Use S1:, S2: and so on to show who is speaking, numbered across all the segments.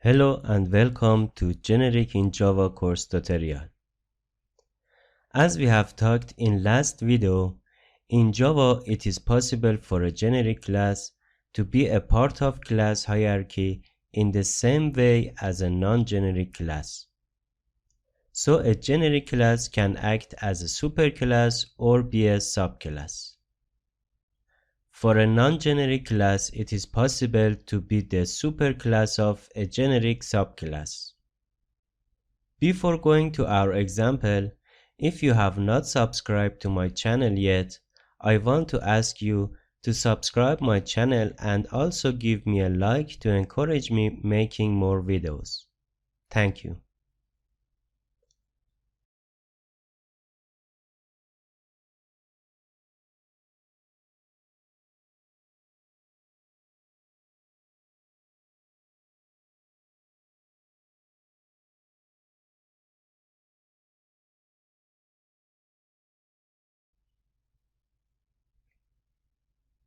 S1: Hello and welcome to Generic in Java course tutorial. As we have talked in last video, in Java it is possible for a generic class to be a part of class hierarchy in the same way as a non-generic class. So a generic class can act as a superclass or be a subclass. For a non-generic class, it is possible to be the superclass of a generic subclass. Before going to our example, if you have not subscribed to my channel yet, I want to ask you to subscribe my channel and also give me a like to encourage me making more videos. Thank you.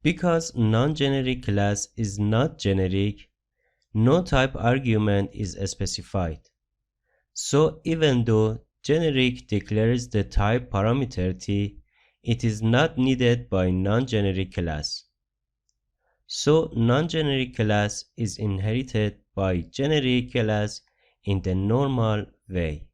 S1: Because non-generic class is not generic, no type argument is specified. So even though generic declares the type parameter t, it is not needed by non-generic class. So non-generic class is inherited by generic class in the normal way.